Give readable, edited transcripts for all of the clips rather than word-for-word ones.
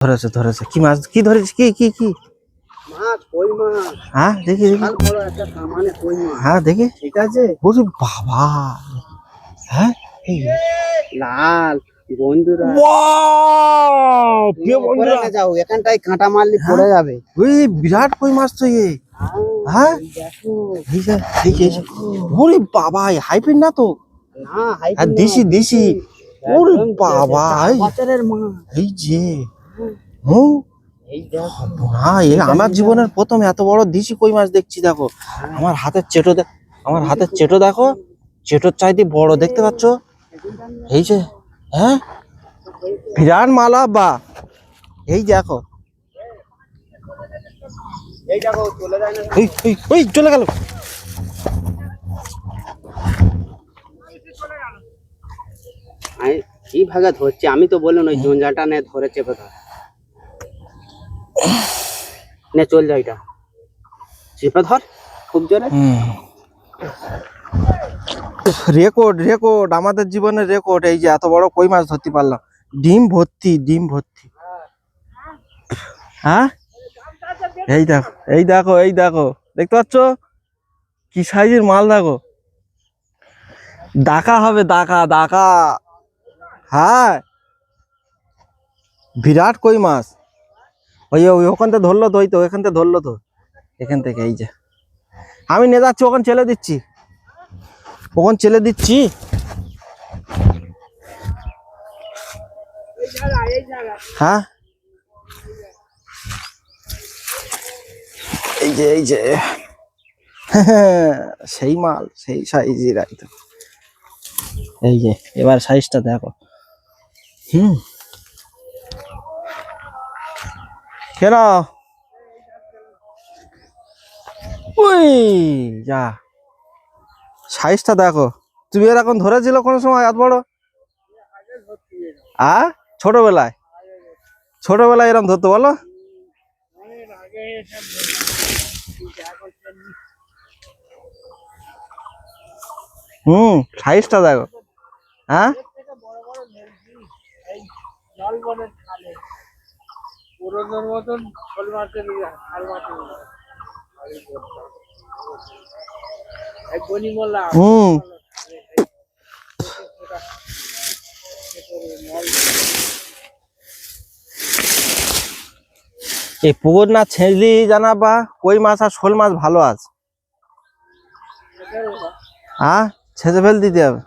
ধরেছে ধরেছে কি মাছ কি ধরেছে কি কি কি মাছ কই মাছ হ্যাঁ দেখি দেখি বিশাল বড় একটা সামানে কই মাছ হ্যাঁ দেখি ঠিক আছে ওরে বাবা হ্যাঁ এই লাল বন্ধুরা ওয়াও প্রিয় উপরে বন্ধুরা না যাও এখানটায় কাঁটা মারলে পড়ে যাবে ওই বিরাট কই মাছ তো এ হ্যাঁ দেখো এই যে দেখি এই যে। ওরে বাবা হাইব্রিড না তো না হাই আর দেশি দেশি ওরে বাবা বছরের মাছ এই যে হুম এই দেখো না এ আমার জীবনের প্রথম এত বড় দেশি কই মাছ দেখছি দেখো আমার হাতের চেটো আমার হাতের চেটো দেখো চেটোর চাইতে বড় দেখতে পাচ্ছ এই যে হ্যাঁ বিরাট মালা বা এই দেখো এই দেখো চলে যায় না ওই ওই ওই চলে গেল আমি কি ভাগে ধরছি আমি তো বললাম ওই জঞ্জালটা নে ধরে চেপে ধর নে চল যা এটা চেপে ধর খুব জোরে রেকর্ড রেকর্ড আমাদের জীবনের রেকর্ড এই যে এত বড় কই মাছ ধরতে পারলাম ডিম ভর্তি হ্যাঁ এই দেখো এই দেখো এই দেখো দেখতে পাচ্ছ কি সাইজের মাল দেখো ডাকা হবে ডাকা ডাকা হ্যাঁ বিরাট কই মাছ ওই ওই ওখান থেকে ধরলো তো ওই তো ওখান থেকে ধরলো তো এখান থেকে এই যে আমি নিয়ে যাচ্ছি ওখানে ছেলে দিচ্ছি ওখানে ছেলে দিচ্ছি হ্যাঁ এই যে এই যে সেই মাল সেই সাইজের তো এই যে এবার সাইজটা দেখো কেন ওই যা সাইজটা দেখো তুমি এরকম ধরেছিল কোনো সময় এত বড় ছোটবেলায় ছোটবেলায় এরকম ধরতো বলো সাইজটা দেখো হ্যাঁ এই পুকুর না ছেঁচলি জানা বা কই মাছ আর শোল মাছ ভালো আছে ছেঁচে ফেল দিতে হবে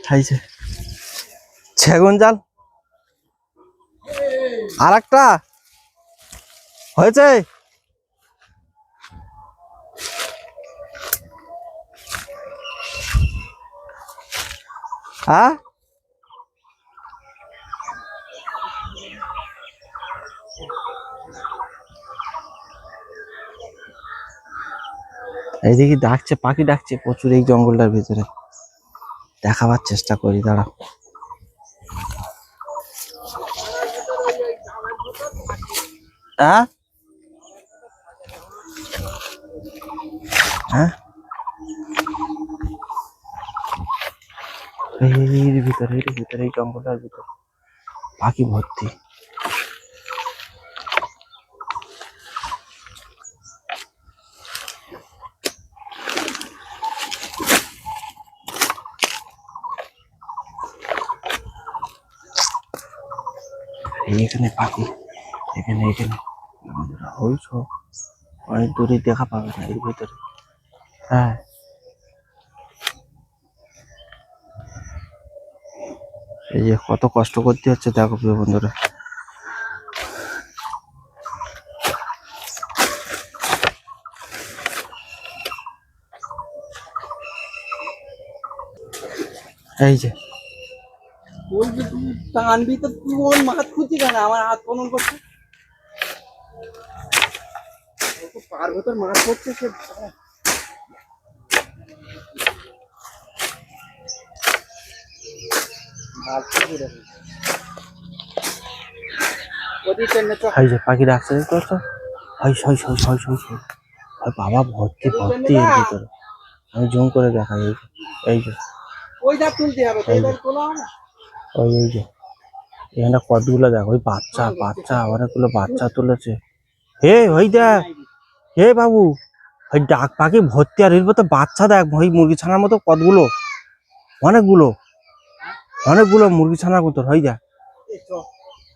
খাইছে সেগুন জাল আর একটা হয়েছে এইদিকে ডাকছে পাখি ডাকছে প্রচুর এই জঙ্গলটার ভিতরে দেখাবার চেষ্টা করি দাঁড়াও এর ভিতরে এই জঙ্গলটার ভিতরে পাখি ভর্তি এখানে পাখি এখানে ওই সব অনেক দূরে দেখা পাবে না এর ভিতরে হ্যাঁ এই যে কত কষ্ট করতে হচ্ছে দেখো প্রিয় বন্ধুরা এই যে টানবি তো তুই ওর মাথা খুঁজছি কেন আমার হাত কোন করছে পার ভেতর মাছ করছে সে এই যে পাখি ডাকছে দেখতে পাচ্ছ বাবা ভর্তি ভর্তি এর ভিতরে আমি জুম করে দেখাই এই যে ওই ওই যে এখানে কতগুলো দেখ, ওই বাচ্চা বাচ্চা অনেকগুলো বাচ্চা তুলেছে। হে ওই দেখ, হে বাবু, ওই ডাক পাখি ভর্তি, আর এর মতো বাচ্চা দেখ, ওই মুরগি ছানার মতো কতগুলো, অনেকগুলো অনেকগুলো মুরগি ছানার মতো, হই দেখ।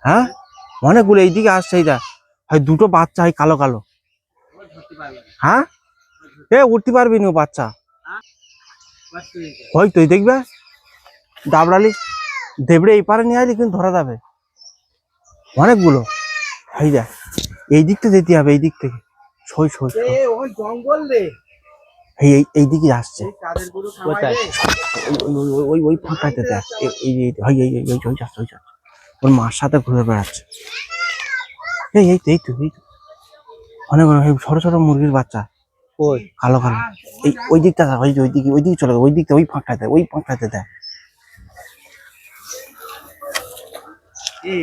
হ্যাঁ অনেকগুলো এইদিকে আসছে, এই দেখ, হয় দুটো বাচ্চা, হয় কালো কালো। হ্যাঁ এ উঠতে পারবি না ও বাচ্চা, ওই তুই দেখবে দাবড়ালি দেবড়ে এই পারে নিয়ে আসলি কিন্তু ধরা যাবে অনেকগুলো। এই দেখ, এই দিকটা যেতে হবে, এই দিক থেকে সই সই জঙ্গল রে, এই দিকে আসছে, কোথায়? ওই ওই ফাঁকাতে দেখ, ওই যাচ্ছে, ওর মার সাথে ঘুরে বেড়াচ্ছে। এই তো অনেক ছোট ছোট মুরগির বাচ্চা, কই? কালো কালো। ওই দিকটা ওই দিকে চলে গেল, ওই দিকটা ওই ফাঁকাতে দেখ। এই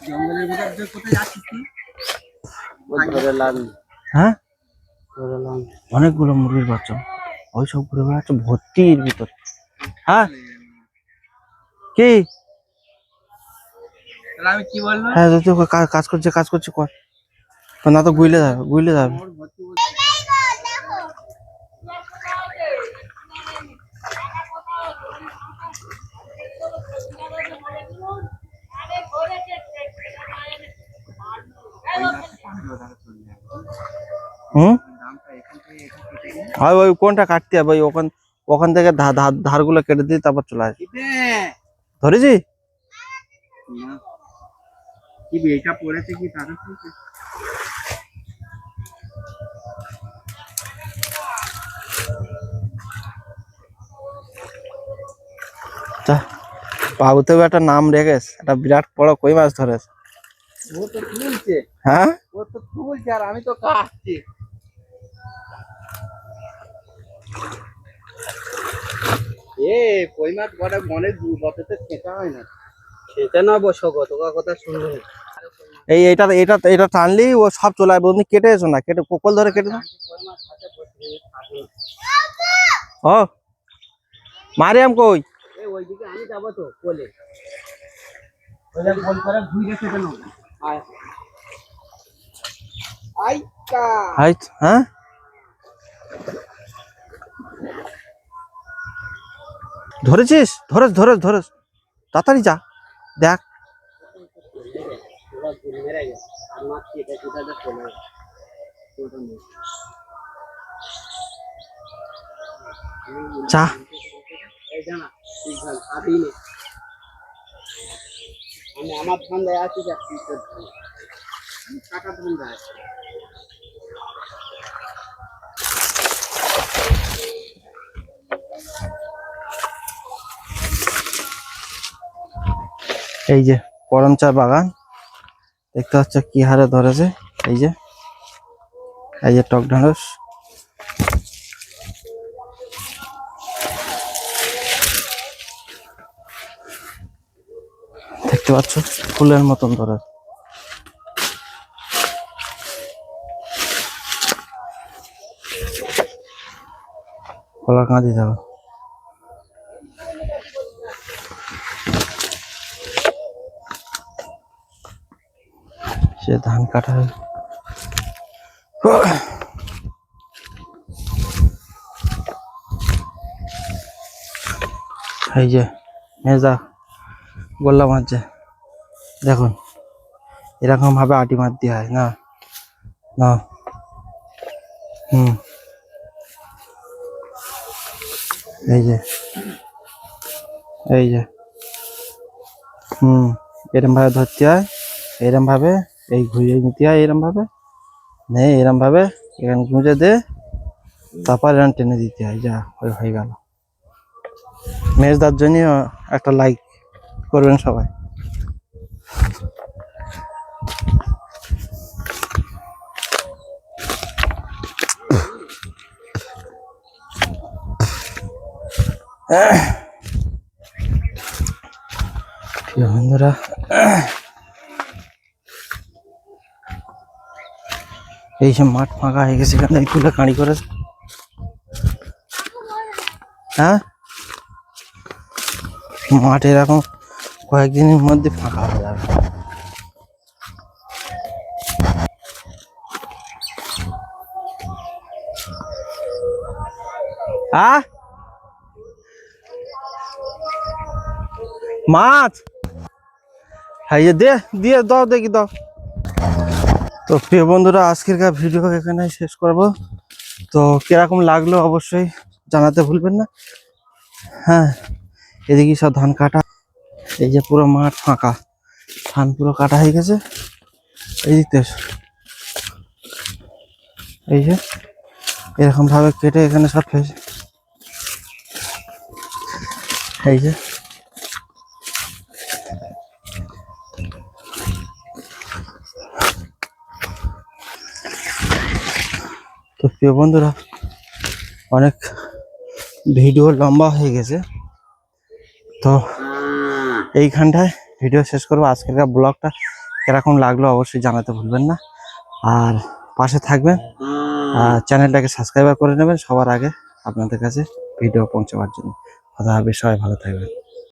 জঙ্গলের ভিতর দিয়ে কোথায় যাচ্ছিস তুই? ধরে লাগি। হ্যাঁ ধরে লাগি। অনেকগুলো মুরগির বাচ্চা ওই সব ঘুরে বেড়াচ্ছে ভর্তির ভিতর। হ্যাঁ কি? তাহলে আমি কি বললাম? হ্যাঁ কাজ করছে কর, না তো গুইলে যাবে। হুম ওই কোনটা কাটতে হবে, ওই ওখান থেকে ধারগুলো কেটে দিয়ে তারপর চলে আসবে। ধরেছি কি বেটা পড়েছে কি তারা কি? বাবুতেও একটা নাম রেখেস, একটা বিরাট বড় কই মাছ ধরেস। ও তো তুলছে, হ্যাঁ ও তো তুলছে আর আমি তো কাটছি। কই মাছ বড় মনে দুর্গততে খেতে হয় না, খেতে না বসো গতকাল কথা শুনবো। এটা টানলি ও সব চলে আসবে, তুমি কেটে এসো না, কেটে কোকল ধরে কেটে দাও। ও মারিয়াম কই? ওইদিকে আমি যাবো তো বলে গোল করে ঘুরে খেতে নেবো। হ্যাঁ ধরেছিস? ধরেস তাড়াতাড়ি যা দেখ। চা আমি আমার ধান্দায় আছি, টাকা ধান্দায় আছি। এই যে করম চা বাগান দেখতে পাচ্ছ কি হারে ধরেছে। এই যে টক ঢেঁড়স, দেখতে পাচ্ছ ফুলের মতন ধরে। কলা কাঁদি যাবে, সে ধান কাটা হয়ে এই যে মেজা গোল্লা মারছে দেখুন, এরকম ভাবে আটি মারতে হয় না না। এই যে এরম ভাবে ধরতে হয়, এরম ভাবে এই ঘুরিয়ে নিতে হয়, এরম ভাবে নে, এরম ভাবে এখানে গুঁজে দে, তারপর এরম টেনে দিতে হয়। যা হয়ে গেল। মেজদার জন্য একটা লাইক করবেন সবাই। বন্ধুরা এই সব মাঠ ফাঁকা হয়ে গেছে, এখান থেকে তুলে কাঁড়ি করে। হ্যাঁ মাঠ এরকম কয়েকদিনের মধ্যে ফাঁকা হয়ে যাবে। মাছ হ্যাঁ দে দিয়ে দাও, দেখি দাও। তো প্রিয় বন্ধুরা, আজকের ভিডিও এখানে শেষ করব। তো কিরকম লাগলো অবশ্যই জানাতে ভুলবেন না। হ্যাঁ, এদিকে সব ধান কাটা, এই যে পুরো মাঠ ফাঁকা, ধান পুরো কাটা হয়ে গেছে। এই দিকতে এই যে এরকম ভাবে কেটে এখানে সব ফেসে, এই যে তো প্রিয় বন্ধুরা, অনেক ভিডিও লম্বা হয়ে গেছে, তো এইখানটায় ভিডিও শেষ করবো। আজকের ব্লগটা কিরকম লাগলো অবশ্যই জানাতে ভুলবেন না, আর পাশে থাকবেন, চ্যানেলটাকে সাবস্ক্রাইব করে নেবেন সবার আগে আপনাদের কাছে ভিডিও পৌঁছাবার জন্য। কথা হবে, সবাই ভালো থাকবেন।